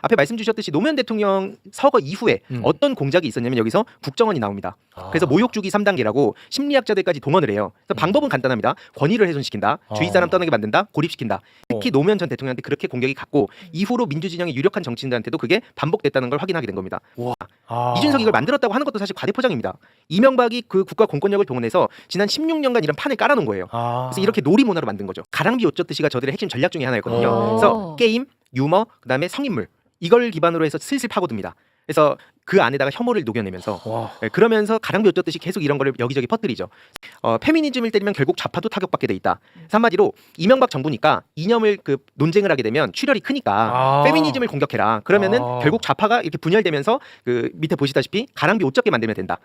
앞에 말씀 주셨듯이 노무현 대통령 서거 이후에 어떤 공작이 있었냐면 여기서 국정원이 나옵니다. 그래서 모욕주기 3단계라고 심리학자들까지 동원을 해요. 그래서 방법은 간단합니다. 권위를 훼손시킨다, 주위 사람 떠나게 만든다, 고립시킨다. 특히 노무현 전 대통령한테 그렇게 공격이 갔고 이후로 민주진영의 유력한 정치인들한테도 그게 반복됐다는 걸 확인하게 된 겁니다. 이준석이 이걸 만들었다고 하는 것도 사실 과대포장입니다. 이명박이 그 국가 공권력을 동원해서 지난 16년간 이런 판을 깔아놓은 거예요. 그래서 이렇게 놀이문화로 만든 거죠. 가랑비 옷젓듯이가 저들의 핵심 전략 중에 하나였거든요. 그래서 게임, 유머, 그다음에 성인물 이걸 기반으로 해서 슬슬 파고듭니다. 그래서 그 안에다가 혐오를 녹여내면서 그러면서 가랑비 옷젓듯이 계속 이런 거를 여기저기 퍼뜨리죠. 페미니즘을 때리면 결국 좌파도 타격받게 돼 있다. 한마디로 이명박 정부니까 이념을 그 논쟁을 하게 되면 출혈이 크니까 페미니즘을 공격해라. 그러면은 결국 좌파가 이렇게 분열되면서 그 밑에 보시다시피 가랑비 옷 젖게 만들면 된다.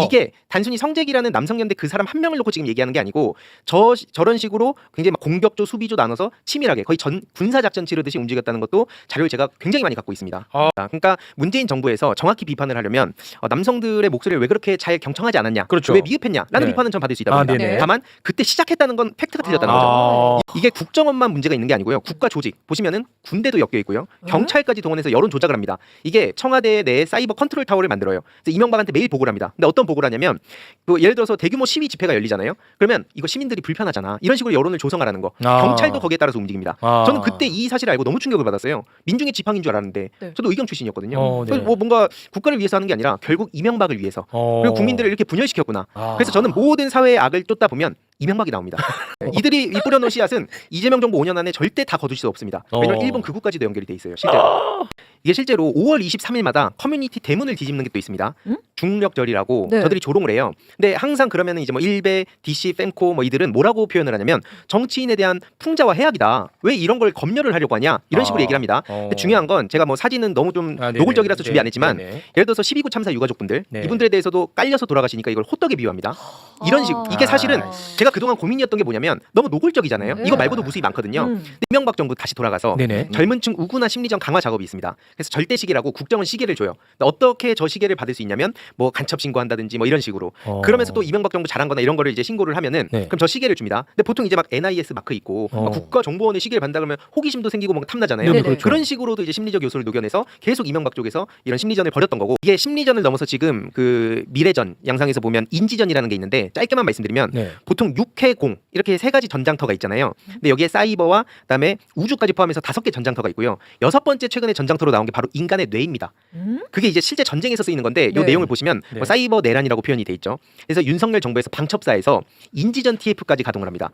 이게 단순히 성재기라는 남성연대 그 사람 한 명을 놓고 지금 얘기하는 게 아니고 저런 식으로 굉장히 막 공격조 수비조 나눠서 치밀하게 거의 전 군사작전 치르듯이 움직였다는 것도 자료를 제가 굉장히 많이 갖고 있습니다. 그러니까 문재인 정부에서 정확히 비판을 하려면 남성들의 목소리를 왜 그렇게 잘 경청하지 않았냐, 그렇죠. 왜 미흡했냐라는 비판은 전 받을 수 있다 봅니다. 네네. 다만 그때 시작했다는 건 팩트가 틀렸다는 거죠. 이게 국정원만 문제가 있는 게 아니고요. 국가 조직 보시면은 군대도 엮여 있고요. 경찰까지 동원해서 여론 조작을 합니다. 이게 청와대 내 사이버 컨트롤 타워를 만들어요. 그래서 이명박한테 매일 보고를 합니다. 근데 어떤 보고를 하냐면 예를 들어서 대규모 시위 집회가 열리잖아요. 그러면 이거 시민들이 불편하잖아. 이런 식으로 여론을 조성하라는 거. 경찰도 거기에 따라서 움직입니다. 저는 그때 이 사실을 알고 너무 충격을 받았어요. 민중의 지팡이인 줄 알았는데 저도 의경 출신이었거든요. 네. 뭐 뭔가 국가를 위해서 하는 게 아니라 결국 이명박을 위해서 그리고 국민들을 이렇게 분열시켰구나. 그래서 저는 모든 사회의 악을 쫓다 보면 이명박이 나옵니다. 이들이 뿌려놓은 씨앗은 이재명 정부 5년 안에 절대 다 거둘 수 없습니다. 왜냐면 일본 극우까지도 연결이 돼 있어요. 실제로. 이게 실제로 5월 23일마다 커뮤니티 대문을 뒤집는 게 또 있습니다. 중력절이라고 저들이 조롱을 해요. 근데 항상 그러면은 이제 뭐 일베, DC, fem코 뭐 이들은 뭐라고 표현을 하냐면 정치인에 대한 풍자와 해악이다. 왜 이런 걸 검열을 하려고 하냐? 이런 식으로 얘기를 합니다. 근데 중요한 건 제가 뭐 사진은 너무 좀 노골적이라서 준비 안 했지만 예를 들어서 12구 참사 유가족분들 이분들에 대해서도 깔려서 돌아가시니까 이걸 호떡에 비유합니다. 이런 식 이게 사실은 제가 그동안 고민이었던 게 뭐냐면 너무 노골적이잖아요. 이거 말고도 무수히 많거든요. 근데 이명박 정부 다시 돌아가서 젊은 층 우구나 심리전 강화 작업이 있습니다. 그래서 절대 시계라고 국정은 시계를 줘요. 근데 어떻게 저 시계를 받을 수 있냐면 뭐 간첩 신고한다든지 뭐 이런 식으로. 그러면서 또 이명박 정부 잘한 거나 이런 거를 이제 신고를 하면은 그럼 저 시계를 줍니다. 근데 보통 이제 막 NIS 마크 있고 막 국가정보원의 시계를 받는다 그러면 호기심도 생기고 뭔가 탐나잖아요. 그런 식으로도 이제 심리적 요소를 녹여내서 계속 이명박 쪽에서 이런 심리전을 벌였던 거고 이게 심리전을 넘어서 지금 그 미래전 양상에서 보면 인지전이라는 게 있는데 짧게만 말씀드리면 보통 6회공 이렇게 세 가지 전장터가 있잖아요. 근데 여기에 사이버와 그다음에 우주까지 포함해서 5개 전장터가 있고요. 6번째 최근에 전장터로 나온 게 바로 인간의 뇌입니다. 그게 이제 실제 전쟁에서 쓰이는 건데 이 내용을 보시면 뭐 사이버 내란이라고 표현이 돼 있죠. 그래서 윤석열 정부에서 방첩사에서 인지전 TF까지 가동을 합니다.